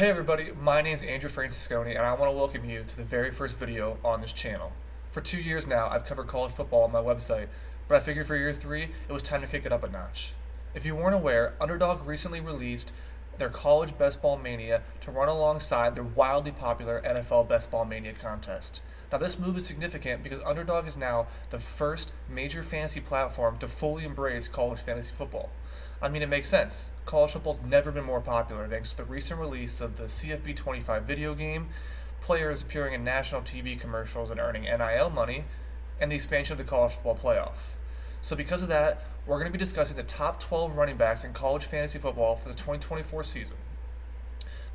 Hey everybody, my name is Andrew Francisconi and I want to welcome you to the very first video on this channel. For 2 years now, I've covered college football on my website, but I figured for year 3, it was time to kick it up a notch. If you weren't aware, Underdog recently released their College Best Ball Mania to run alongside their wildly popular NFL Best Ball Mania contest. Now this move is significant because Underdog is now the first major fantasy platform to fully embrace college fantasy football. I mean, it makes sense. College football's never been more popular thanks to the recent release of the CFB 25 video game, players appearing in national TV commercials and earning NIL money, and the expansion of the college football playoff. So because of that, we're going to be discussing the top 12 running backs in college fantasy football for the 2024 season.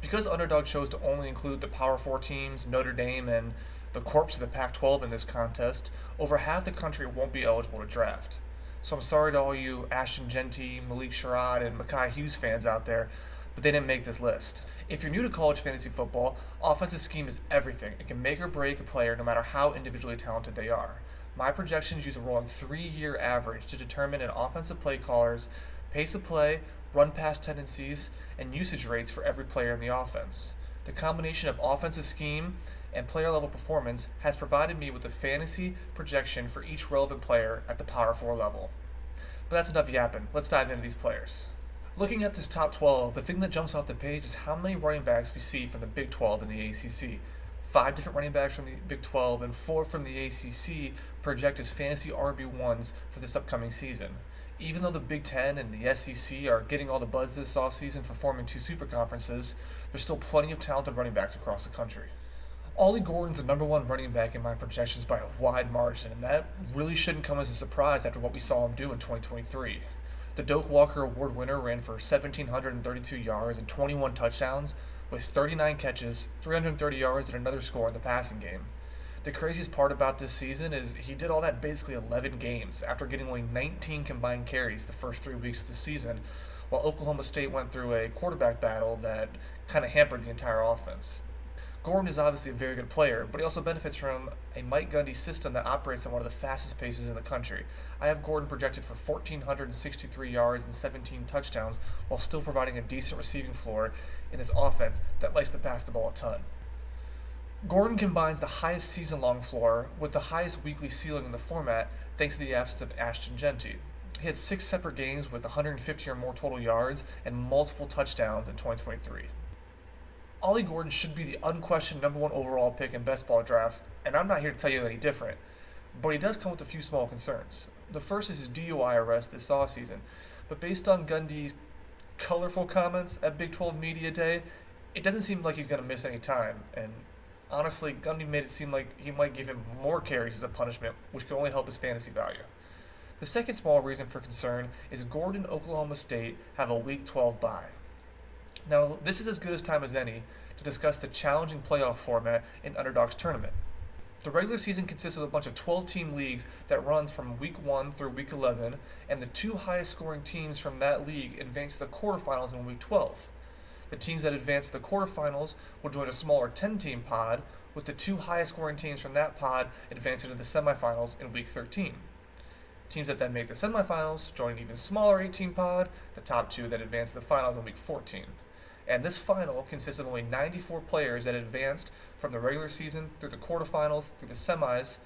Because Underdog chose to only include the Power 4 teams, Notre Dame, and the corpse of the Pac-12 in this contest, over half the country won't be eligible to draft. So I'm sorry to all you Ashton Genty, Malik Sherrod, and Mekhi Hughes fans out there, but they didn't make this list. If you're new to college fantasy football, offensive scheme is everything. It can make or break a player no matter how individually talented they are. My projections use a rolling 3-year average to determine an offensive play caller's pace of play, run-pass tendencies, and usage rates for every player in the offense. The combination of offensive scheme and player-level performance has provided me with a fantasy projection for each relevant player at the Power 4 level. But that's enough yapping. Let's dive into these players. Looking at this top 12, the thing that jumps off the page is how many running backs we see from the Big 12 and the ACC. 5 different running backs from the Big 12 and 4 from the ACC project as fantasy RB1s for this upcoming season. Even though the Big 10 and the SEC are getting all the buzz this offseason for forming 2 super conferences, there's still plenty of talented running backs across the country. Ollie Gordon's the number 1 running back in my projections by a wide margin, and that really shouldn't come as a surprise after what we saw him do in 2023. The Doak Walker Award winner ran for 1,732 yards and 21 touchdowns, with 39 catches, 330 yards, and another score in the passing game. The craziest part about this season is he did all that in basically 11 games after getting only 19 combined carries the first 3 weeks of the season, while Oklahoma State went through a quarterback battle that kind of hampered the entire offense. Gordon is obviously a very good player, but he also benefits from a Mike Gundy system that operates at one of the fastest paces in the country. I have Gordon projected for 1,463 yards and 17 touchdowns while still providing a decent receiving floor in this offense that likes to pass the ball a ton. Gordon combines the highest season-long floor with the highest weekly ceiling in the format thanks to the absence of Ashton Genty. He had 6 separate games with 150 or more total yards and multiple touchdowns in 2023. Ollie Gordon should be the unquestioned number 1 overall pick in best ball drafts, and I'm not here to tell you any different, but he does come with a few small concerns. The first is his DUI arrest this offseason, but based on Gundy's colorful comments at Big 12 Media Day, it doesn't seem like he's going to miss any time, and honestly, Gundy made it seem like he might give him more carries as a punishment, which could only help his fantasy value. The second small reason for concern is Gordon and Oklahoma State have a Week 12 bye. Now, this is as good a time as any to discuss the challenging playoff format in Underdog's tournament. The regular season consists of a bunch of 12-team leagues that runs from Week 1 through Week 11, and the 2 highest scoring teams from that league advance to the quarterfinals in Week 12. The teams that advance to the quarterfinals will join a smaller 10-team pod, with the 2 highest scoring teams from that pod advancing to the semifinals in Week 13. Teams that then make the semifinals join an even smaller 8-team pod, the top 2 that advance to the finals in Week 14. And this final consists of only 94 players that advanced from the regular season through the quarterfinals, through the semis,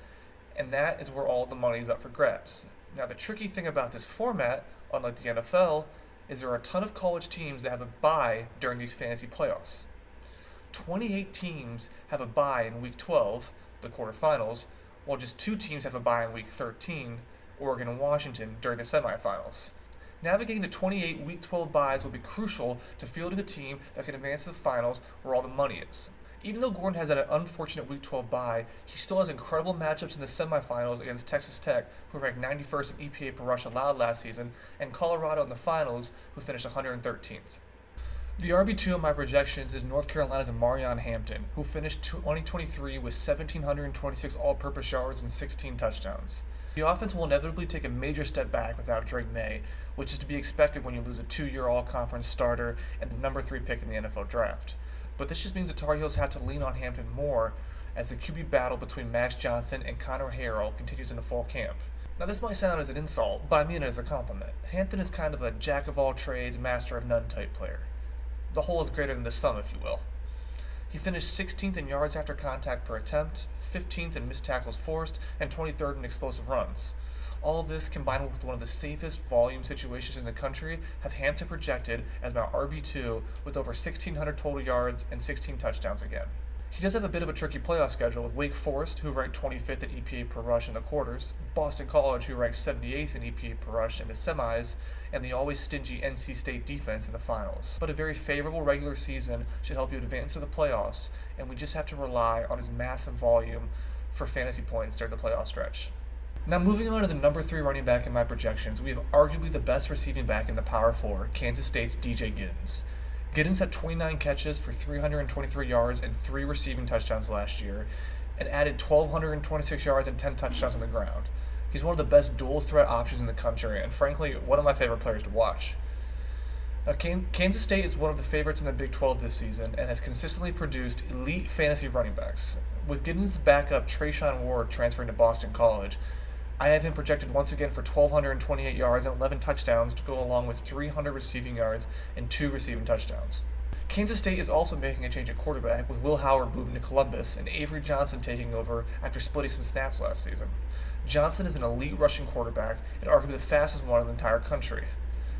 and that is where all the money is up for grabs. Now, the tricky thing about this format, unlike the NFL, is there are a ton of college teams that have a bye during these fantasy playoffs. 28 teams have a bye in Week 12, the quarterfinals, while just 2 teams have a bye in Week 13, Oregon and Washington, during the semifinals. Navigating the 28 Week 12 byes will be crucial to fielding a team that can advance to the finals where all the money is. Even though Gordon has an unfortunate Week 12 bye, he still has incredible matchups in the semifinals against Texas Tech, who ranked 91st in EPA per rush allowed last season, and Colorado in the finals, who finished 113th. The RB2 of my projections is North Carolina's Omarion Hampton, who finished 2023 with 1,726 all-purpose yards and 16 touchdowns. The offense will inevitably take a major step back without Drake May, which is to be expected when you lose a 2-year all-conference starter and the number 3 pick in the NFL draft. But this just means the Tar Heels have to lean on Hampton more as the QB battle between Max Johnson and Connor Harrell continues in the fall camp. Now this might sound as an insult, but I mean it as a compliment. Hampton is kind of a jack-of-all-trades, master-of-none type player. The whole is greater than the sum, if you will. He finished 16th in yards after contact per attempt, 15th in missed tackles forced, and 23rd in explosive runs. All of this, combined with one of the safest volume situations in the country, have Hampton projected as my RB2 with over 1,600 total yards and 16 touchdowns again. He does have a bit of a tricky playoff schedule with Wake Forest, who ranked 25th in EPA per rush in the quarters, Boston College, who ranked 78th in EPA per rush in the semis, and the always stingy NC State defense in the finals. But a very favorable regular season should help you advance to the playoffs, and we just have to rely on his massive volume for fantasy points during the playoff stretch. Now moving on to the number 3 running back in my projections, we have arguably the best receiving back in the Power 4, Kansas State's DJ Giddens. Giddens had 29 catches for 323 yards and 3 receiving touchdowns last year, and added 1,226 yards and 10 touchdowns on the ground. He's one of the best dual threat options in the country, and frankly, one of my favorite players to watch. Now, Kansas State is one of the favorites in the Big 12 this season and has consistently produced elite fantasy running backs. With Giddens' backup Trayshawn Ward transferring to Boston College, I have him projected once again for 1,228 yards and 11 touchdowns to go along with 300 receiving yards and 2 receiving touchdowns. Kansas State is also making a change at quarterback, with Will Howard moving to Columbus and Avery Johnson taking over after splitting some snaps last season. Johnson is an elite rushing quarterback and arguably the fastest one in the entire country.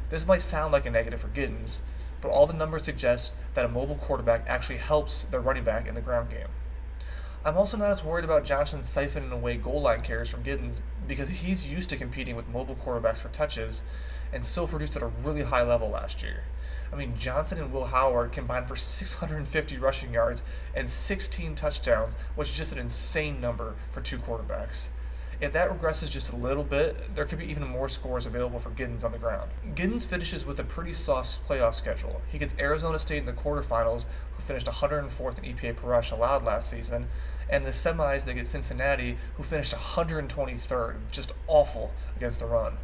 This might sound like a negative for Giddens, but all the numbers suggest that a mobile quarterback actually helps their running back in the ground game. I'm also not as worried about Johnson siphoning away goal line carries from Giddens because he's used to competing with mobile quarterbacks for touches and still produced at a really high level last year. I mean, Johnson and Will Howard combined for 650 rushing yards and 16 touchdowns, which is just an insane number for 2 quarterbacks. If that regresses just a little bit, there could be even more scores available for Giddens on the ground. Giddens finishes with a pretty soft playoff schedule. He gets Arizona State in the quarterfinals, who finished 104th in EPA per rush allowed last season, and the semis they get Cincinnati, who finished 123rd, just awful against the run.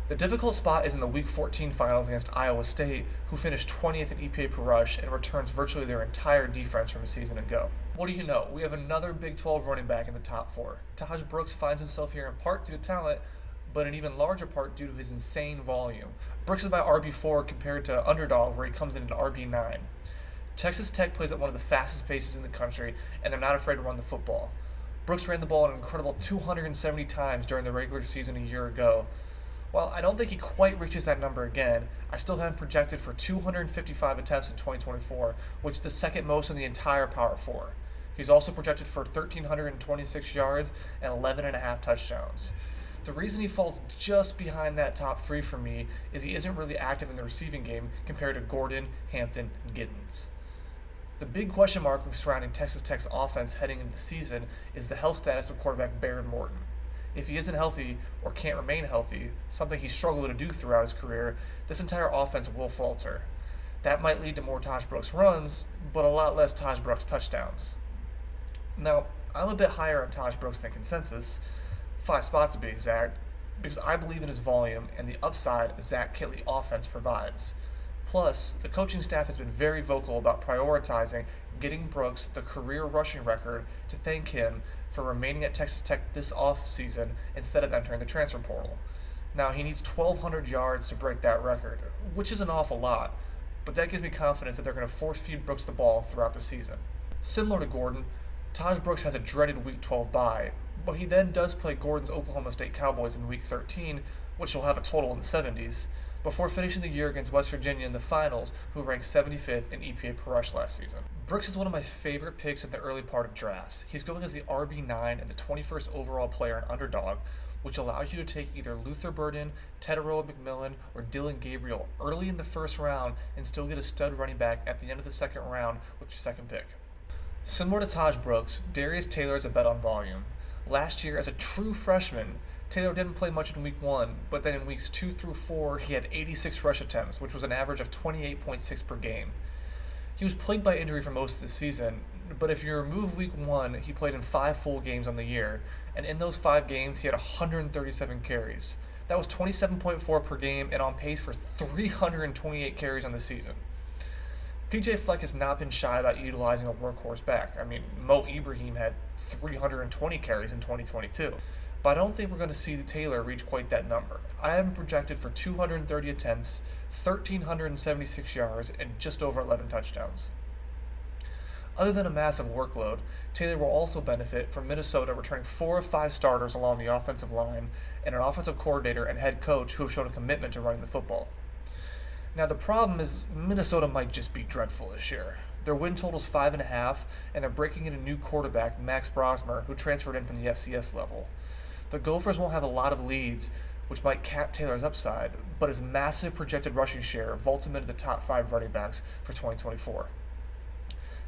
The difficult spot is in the Week 14 finals against Iowa State, who finished 20th in EPA per rush and returns virtually their entire defense from a season ago. What do you know? We have another Big 12 running back in the top 4. Tahj Brooks finds himself here in part due to talent, but in even larger part due to his insane volume. Brooks is my RB4 compared to Underdog, where he comes in at RB9. Texas Tech plays at one of the fastest paces in the country, and they're not afraid to run the football. Brooks ran the ball an incredible 270 times during the regular season a year ago. While I don't think he quite reaches that number again, I still have him projected for 255 attempts in 2024, which is the second most in the entire Power 4. He's also projected for 1,326 yards and 11.5 touchdowns. The reason he falls just behind that top 3 for me is he isn't really active in the receiving game compared to Gordon, Hampton, and Giddens. The big question mark surrounding Texas Tech's offense heading into the season is the health status of quarterback Baron Morton. If he isn't healthy or can't remain healthy, something he struggled to do throughout his career, this entire offense will falter. That might lead to more Tahj Brooks runs, but a lot less Tahj Brooks touchdowns. Now, I'm a bit higher on Tahj Brooks than consensus, 5 spots to be exact, because I believe in his volume and the upside Zach Kittley offense provides. Plus, the coaching staff has been very vocal about prioritizing getting Brooks the career rushing record to thank him for remaining at Texas Tech this offseason instead of entering the transfer portal. Now, he needs 1,200 yards to break that record, which is an awful lot, but that gives me confidence that they're going to force-feed Brooks the ball throughout the season. Similar to Gordon, Tahj Brooks has a dreaded Week 12 bye, but he then does play Gordon's Oklahoma State Cowboys in Week 13, which will have a total in the 70s, before finishing the year against West Virginia in the finals, who ranked 75th in EPA per rush last season. Brooks is one of my favorite picks in the early part of drafts. He's going as the RB9 and the 21st overall player in Underdog, which allows you to take either Luther Burden, Tedoroa McMillan, or Dylan Gabriel early in the first round and still get a stud running back at the end of the second round with your second pick. Similar to Tahj Brooks, Darius Taylor is a bet on volume. Last year, as a true freshman, Taylor didn't play much in Week 1, but then in Weeks 2 through 4, he had 86 rush attempts, which was an average of 28.6 per game. He was plagued by injury for most of the season, but if you remove Week 1, he played in 5 full games on the year, and in those 5 games, he had 137 carries. That was 27.4 per game and on pace for 328 carries on the season. PJ Fleck has not been shy about utilizing a workhorse back. I mean, Mo Ibrahim had 320 carries in 2022. But I don't think we're going to see Taylor reach quite that number. I have him projected for 230 attempts, 1,376 yards, and just over 11 touchdowns. Other than a massive workload, Taylor will also benefit from Minnesota returning 4 of 5 starters along the offensive line and an offensive coordinator and head coach who have shown a commitment to running the football. Now the problem is Minnesota might just be dreadful this year. Their win total's 5.5, and they're breaking in a new quarterback, Max Brosmer, who transferred in from the FCS level. The Gophers won't have a lot of leads, which might cap Taylor's upside, but his massive projected rushing share vaults him into the top 5 running backs for 2024.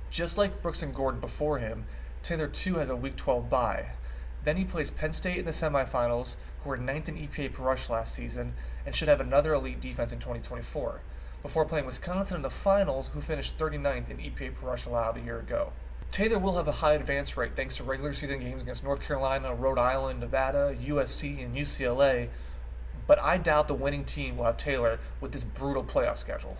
Just like Brooks and Gordon before him, Taylor too has a Week 12 bye. Then he plays Penn State in the semifinals, who were 9th in EPA per rush last season, and should have another elite defense in 2024, before playing Wisconsin in the finals, who finished 39th in EPA per rush allowed a year ago. Taylor will have a high advance rate thanks to regular season games against North Carolina, Rhode Island, Nevada, USC, and UCLA, but I doubt the winning team will have Taylor with this brutal playoff schedule.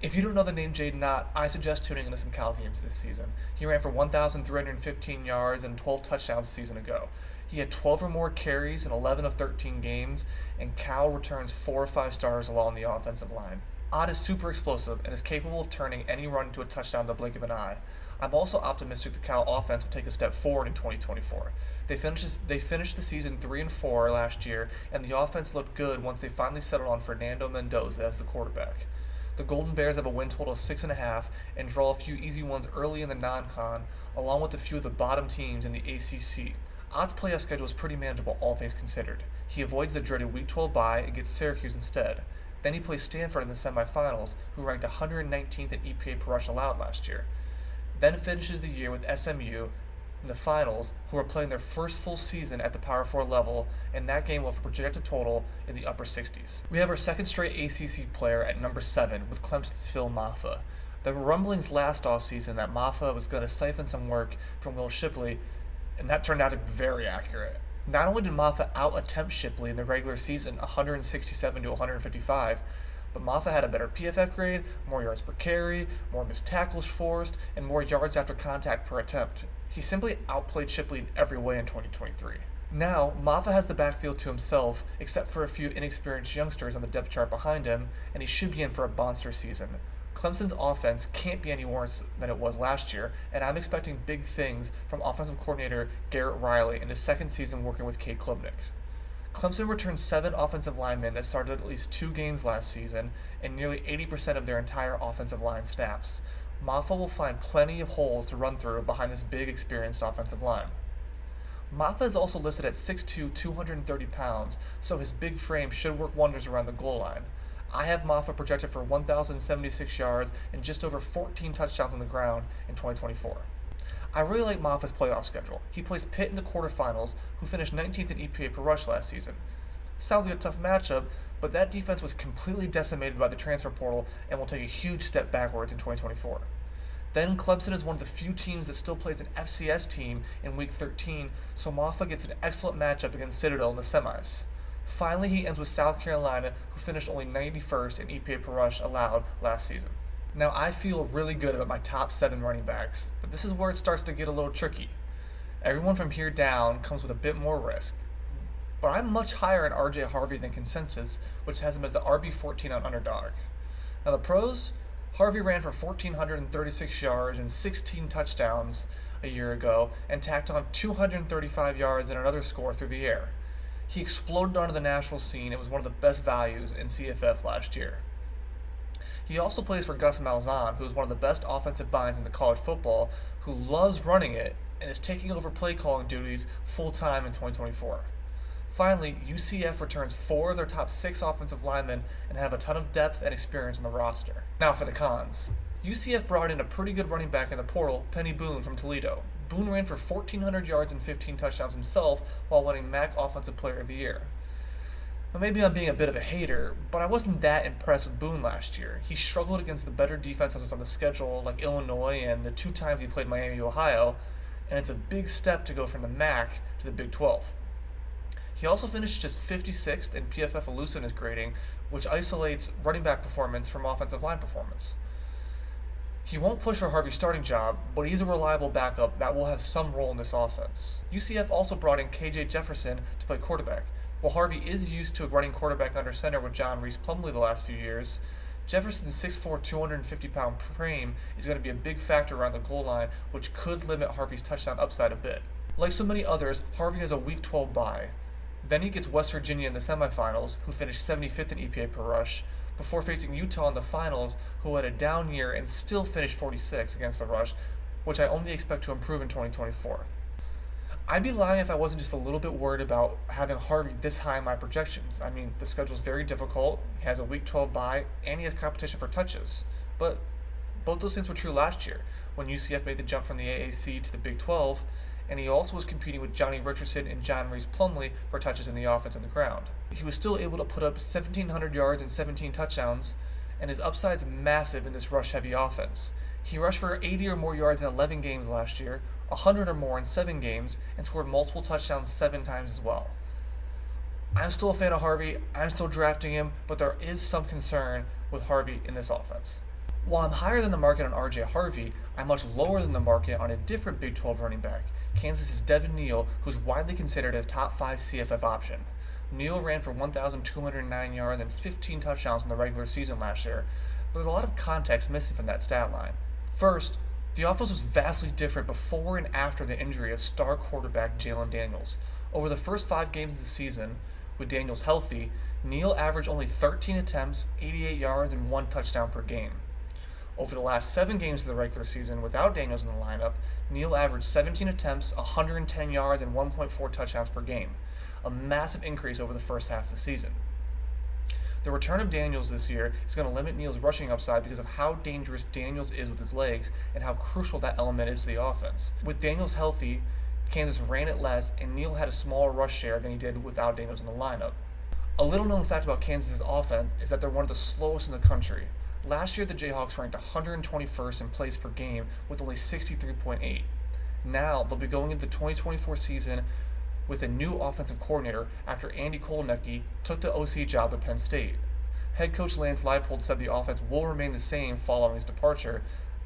If you don't know the name Jaydn Ott, I suggest tuning into some Cal games this season. He ran for 1,315 yards and 12 touchdowns a season ago. He had 12 or more carries in 11 of 13 games, and Cal returns 4 or 5 starters along the offensive line. Ott is super explosive and is capable of turning any run into a touchdown in the blink of an eye. I'm also optimistic the Cal offense will take a step forward in 2024. They finished the season 3-4 last year, and the offense looked good once they finally settled on Fernando Mendoza as the quarterback. The Golden Bears have a win total of 6.5 and draw a few easy ones early in the non-con, along with a few of the bottom teams in the ACC. Ott's playoff schedule is pretty manageable, all things considered. He avoids the dreaded Week 12 bye and gets Syracuse instead. Then he plays Stanford in the semifinals, who ranked 119th in EPA per rush allowed last year. Then finishes the year with SMU in the finals, who are playing their first full season at the Power 4 level, and that game will have a projected total in the upper 60s. We have our second straight ACC player at number 7 with Clemson's Phil Mafah. There were rumblings last offseason that Mafah was going to siphon some work from Will Shipley, and that turned out to be very accurate. Not only did Mafah out-attempt Shipley in the regular season 167 to 155, but Mafah had a better PFF grade, more yards per carry, more missed tackles forced, and more yards after contact per attempt. He simply outplayed Shipley in every way in 2023. Now, Mafah has the backfield to himself, except for a few inexperienced youngsters on the depth chart behind him, and he should be in for a monster season. Clemson's offense can't be any worse than it was last year, and I'm expecting big things from offensive coordinator Garrett Riley in his second season working with Cade Klubnik. Clemson returned 7 offensive linemen that started at least 2 games last season, and nearly 80% of their entire offensive line snaps. Mafah will find plenty of holes to run through behind this big, experienced offensive line. Mafah is also listed at 6'2", 230 pounds, so his big frame should work wonders around the goal line. I have Mafah projected for 1,076 yards and just over 14 touchdowns on the ground in 2024. I really like Mafah's playoff schedule. He plays Pitt in the quarterfinals, who finished 19th in EPA per rush last season. Sounds like a tough matchup, but that defense was completely decimated by the transfer portal and will take a huge step backwards in 2024. Then Clemson is one of the few teams that still plays an FCS team in Week 13, so Mafah gets an excellent matchup against Citadel in the semis. Finally, he ends with South Carolina, who finished only 91st in EPA per rush allowed last season. Now, I feel really good about my top 7 running backs, but this is where it starts to get a little tricky. Everyone from here down comes with a bit more risk, but I'm much higher in RJ Harve than consensus, which has him as the RB14 on Underdog. Now, the pros, Harve ran for 1,436 yards and 16 touchdowns a year ago and tacked on 235 yards and another score through the air. He exploded onto the national scene and was one of the best values in CFF last year. He also plays for Gus Malzahn, who is one of the best offensive minds in the college football, who loves running it and is taking over play calling duties full-time in 2024. Finally, UCF returns 4 of their top 6 offensive linemen and have a ton of depth and experience on the roster. Now for the cons. UCF brought in a pretty good running back in the portal, Penny Boone from Toledo. Boone ran for 1,400 yards and 15 touchdowns himself while winning MAC Offensive Player of the Year. Now, maybe I'm being a bit of a hater, but I wasn't that impressed with Boone last year. He struggled against the better defenses on the schedule, like Illinois and the 2 times he played Miami, Ohio, and it's a big step to go from the MAC to the Big 12. He also finished just 56th in PFF elusiveness grading, which isolates running back performance from offensive line performance. He won't push for Harvey's starting job, but he's a reliable backup that will have some role in this offense. UCF also brought in KJ Jefferson to play quarterback. While Harvey is used to running quarterback under center with John Reese Plumlee the last few years, Jefferson's 6'4", 250-pound frame is going to be a big factor around the goal line, which could limit Harvey's touchdown upside a bit. Like so many others, Harvey has a Week 12 bye. Then he gets West Virginia in the semifinals, who finished 75th in EPA per rush, before facing Utah in the finals, who had a down year and still finished 46 against the rush, which I only expect to improve in 2024. I'd be lying if I wasn't just a little bit worried about having Harvey this high in my projections. I mean, the schedule's very difficult, he has a Week 12 bye, and he has competition for touches. But both those things were true last year, when UCF made the jump from the AAC to the Big 12, and he also was competing with Johnny Richardson and John Reese Plumlee for touches in the offense and the ground. He was still able to put up 1,700 yards and 17 touchdowns, and his upside's massive in this rush-heavy offense. He rushed for 80 or more yards in 11 games last year, 100 or more in 7 games, and scored multiple touchdowns 7 times as well. I'm still a fan of Harvey, I'm still drafting him, but there is some concern with Harvey in this offense. While I'm higher than the market on RJ Harve, I'm much lower than the market on a different Big 12 running back, Kansas's Devin Neal, who's widely considered as top 5 CFF option. Neal ran for 1,209 yards and 15 touchdowns in the regular season last year, but there's a lot of context missing from that stat line. First, the offense was vastly different before and after the injury of star quarterback Jalon Daniels. Over the first 5 games of the season, with Daniels healthy, Neal averaged only 13 attempts, 88 yards, and 1 touchdown per game. Over the last 7 games of the regular season, without Daniels in the lineup, Neal averaged 17 attempts, 110 yards, and 1.4 touchdowns per game, a massive increase over the first half of the season. The return of Daniels this year is going to limit Neal's rushing upside because of how dangerous Daniels is with his legs and how crucial that element is to the offense. With Daniels healthy, Kansas ran it less, and Neal had a smaller rush share than he did without Daniels in the lineup. A little known fact about Kansas' offense is that they're one of the slowest in the country. Last year, the Jayhawks ranked 121st in plays per game with only 63.8. Now, they'll be going into the 2024 season with a new offensive coordinator after Andy Kotelnicki took the OC job at Penn State. Head coach Lance Leipold said the offense will remain the same following his departure,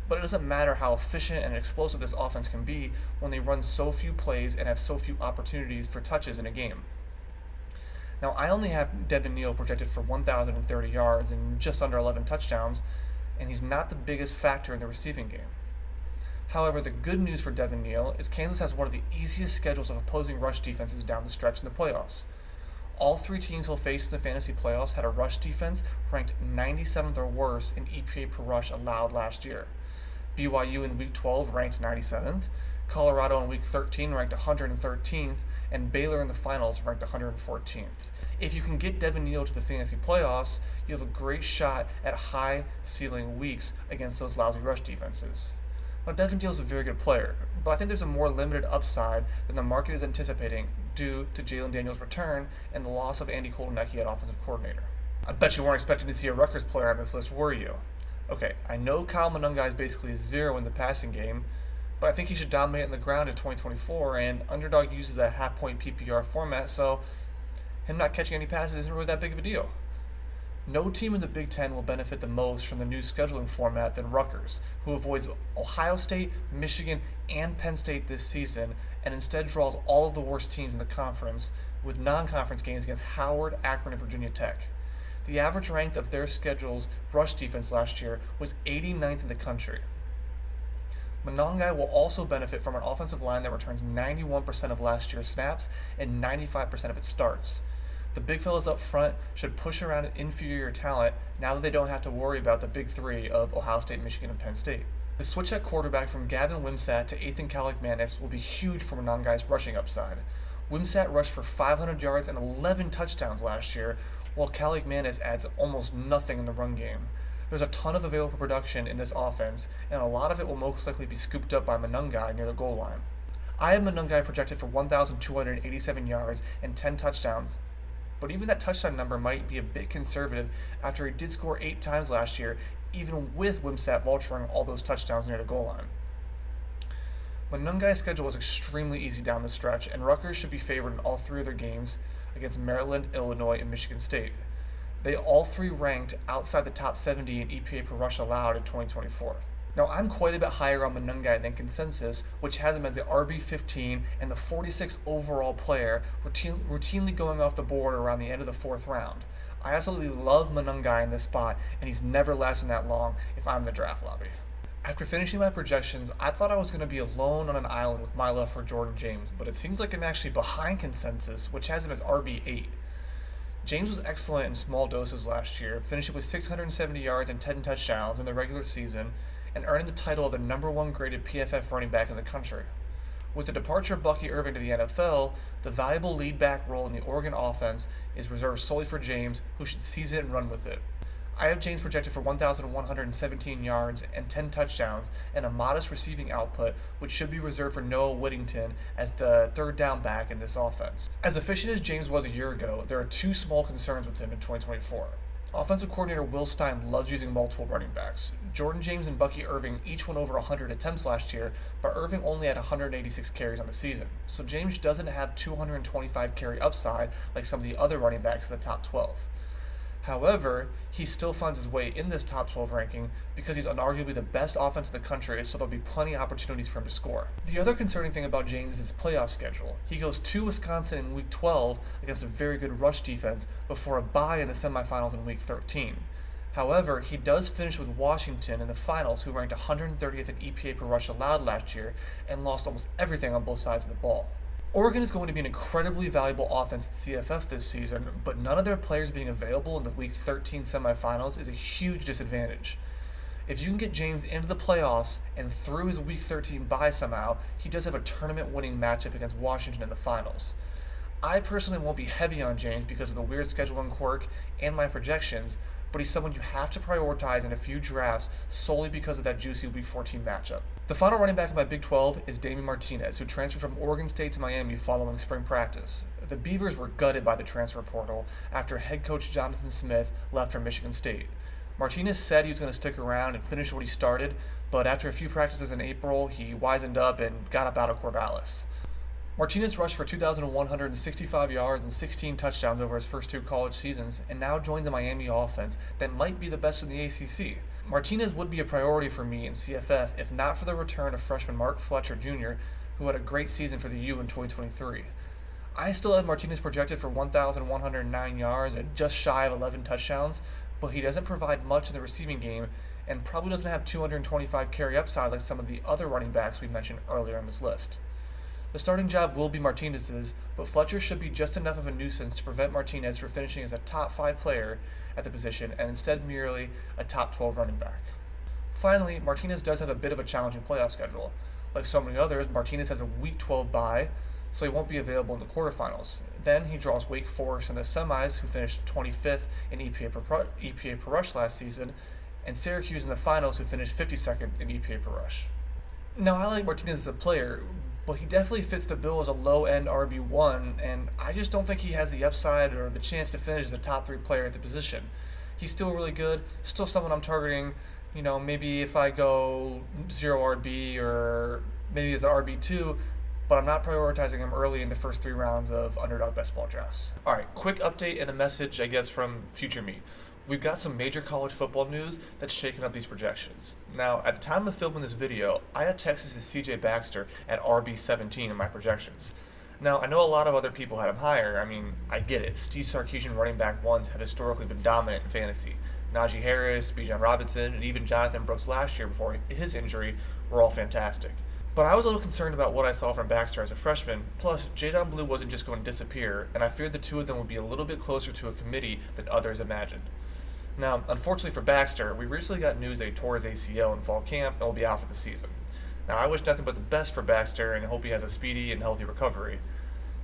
but it doesn't matter how efficient and explosive this offense can be when they run so few plays and have so few opportunities for touches in a game. Now, I only have Devin Neal projected for 1,030 yards and just under 11 touchdowns, and he's not the biggest factor in the receiving game. However, the good news for Devin Neal is Kansas has one of the easiest schedules of opposing rush defenses down the stretch in the playoffs. All 3 teams he'll face in the fantasy playoffs had a rush defense ranked 97th or worse in EPA per rush allowed last year. BYU in Week 12 ranked 97th, Colorado in Week 13 ranked 113th, and Baylor in the finals ranked 114th. If you can get Devin Neal to the fantasy playoffs, you have a great shot at high ceiling weeks against those lousy rush defenses. Now, Devin Neal is a very good player, but I think there's a more limited upside than the market is anticipating due to Jalon Daniels' return and the loss of Andy Kotelnicki at offensive coordinator. I bet you weren't expecting to see a Rutgers player on this list, were you? Okay, I know Kyle Monangai is basically a 0 in the passing game, but I think he should dominate in the ground in 2024, and Underdog uses a half-point PPR format, so him not catching any passes isn't really that big of a deal. No team in the Big Ten will benefit the most from the new scheduling format than Rutgers, who avoids Ohio State, Michigan, and Penn State this season, and instead draws all of the worst teams in the conference with non-conference games against Howard, Akron, and Virginia Tech. The average rank of their schedule's rush defense last year was 89th in the country. Monangai will also benefit from an offensive line that returns 91% of last year's snaps and 95% of its starts. The big fellas up front should push around an inferior talent now that they don't have to worry about the big 3 of Ohio State, Michigan, and Penn State. The switch at quarterback from Gavin Wimsatt to Ethan Kaliakmanis will be huge for Monangai's rushing upside. Wimsatt rushed for 500 yards and 11 touchdowns last year, while Kaliakmanis adds almost nothing in the run game. There's a ton of available production in this offense, and a lot of it will most likely be scooped up by Monangai near the goal line. I have Monangai projected for 1,287 yards and 10 touchdowns, but even that touchdown number might be a bit conservative after he did score 8 times last year, even with Wimsatt vulturing all those touchdowns near the goal line. Monangai's schedule was extremely easy down the stretch, and Rutgers should be favored in all 3 of their games against Maryland, Illinois, and Michigan State. They all 3 ranked outside the top 70 in EPA per rush allowed in 2024. Now, I'm quite a bit higher on Monangai than consensus, which has him as the RB15 and the 46th overall player, routinely going off the board around the end of the 4th round. I absolutely love Monangai in this spot, and he's never lasting that long if I'm in the draft lobby. After finishing my projections, I thought I was going to be alone on an island with my love for Jordan James, but it seems like I'm actually behind consensus, which has him as RB8. James was excellent in small doses last year, finishing with 670 yards and 10 touchdowns in the regular season, and earning the title of the #1 graded PFF running back in the country. With the departure of Bucky Irving to the NFL, the valuable lead back role in the Oregon offense is reserved solely for James, who should seize it and run with it. I have James projected for 1,117 yards and 10 touchdowns and a modest receiving output, which should be reserved for Noah Whittington as the third down back in this offense. As efficient as James was a year ago, there are two small concerns with him in 2024. Offensive coordinator Will Stein loves using multiple running backs. Jordan James and Bucky Irving each went over 100 attempts last year, but Irving only had 186 carries on the season. So James doesn't have 225 carry upside like some of the other running backs in the top 12. However, he still finds his way in this top 12 ranking because he's unarguably the best offense in the country, so there'll be plenty of opportunities for him to score. The other concerning thing about James is his playoff schedule. He goes to Wisconsin in Week 12 against a very good rush defense before a bye in the semifinals in Week 13. However, he does finish with Washington in the finals, who ranked 130th in EPA per rush allowed last year and lost almost everything on both sides of the ball. Oregon is going to be an incredibly valuable offense at CFF this season, but none of their players being available in the Week 13 semifinals is a huge disadvantage. If you can get James into the playoffs and through his Week 13 bye somehow, he does have a tournament-winning matchup against Washington in the finals. I personally won't be heavy on James because of the weird scheduling quirk and my projections, but he's someone you have to prioritize in a few drafts solely because of that juicy Week 14 matchup. The final running back in my Big 12 is Damien Martinez, who transferred from Oregon State to Miami following spring practice. The Beavers were gutted by the transfer portal after head coach Jonathan Smith left for Michigan State. Martinez said he was going to stick around and finish what he started, but after a few practices in April, he wisened up and got up out of Corvallis. Martinez rushed for 2,165 yards and 16 touchdowns over his first two college seasons, and now joins a Miami offense that might be the best in the ACC. Martinez would be a priority for me in CFF if not for the return of freshman Mark Fletcher Jr., who had a great season for the U in 2023. I still have Martinez projected for 1,109 yards and just shy of 11 touchdowns, but he doesn't provide much in the receiving game and probably doesn't have 225 carry upside like some of the other running backs we mentioned earlier on this list. The starting job will be Martinez's, but Fletcher should be just enough of a nuisance to prevent Martinez from finishing as a top 5 player at the position and instead merely a top 12 running back. Finally, Martinez does have a bit of a challenging playoff schedule. Like so many others, Martinez has a Week 12 bye, so he won't be available in the quarterfinals. Then he draws Wake Forest in the semis, who finished 25th in EPA per rush last season, and Syracuse in the finals, who finished 52nd in EPA per rush. Now, I like Martinez as a player, but he definitely fits the bill as a low-end RB1, and I just don't think he has the upside or the chance to finish as a top 3 player at the position. He's still really good, still someone I'm targeting, maybe if I go 0 RB or maybe as an RB2, but I'm not prioritizing him early in the first 3 rounds of Underdog Best Ball drafts. Alright, quick update and a message, from future me. We've got some major college football news that's shaking up these projections. Now, at the time of filming this video, I had Texas' CJ Baxter at RB17 in my projections. Now, I know a lot of other people had him higher. I get it. Steve Sarkisian running back ones have historically been dominant in fantasy. Najee Harris, Bijan Robinson, and even Jonathan Brooks last year before his injury were all fantastic. But I was a little concerned about what I saw from Baxter as a freshman, plus Jaydon Blue wasn't just going to disappear, and I feared the two of them would be a little bit closer to a committee than others imagined. Now, unfortunately for Baxter, we recently got news that he tore his ACL in fall camp and will be out for the season. Now, I wish nothing but the best for Baxter and hope he has a speedy and healthy recovery.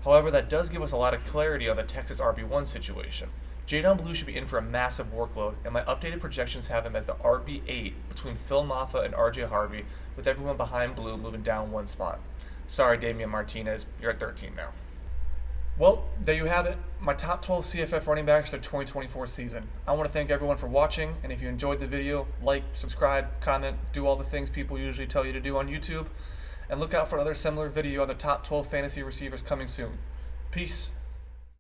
However, that does give us a lot of clarity on the Texas RB1 situation. Jaydon Blue should be in for a massive workload, and my updated projections have him as the RB8 between Phil Mafah and RJ Harve, with everyone behind Blue moving down 1 spot. Sorry, Damien Martinez, you're at 13 now. Well, there you have it, my top 12 CFF running backs for the 2024 season. I want to thank everyone for watching, and if you enjoyed the video, like, subscribe, comment, do all the things people usually tell you to do on YouTube, and look out for another similar video on the top 12 fantasy receivers coming soon. Peace.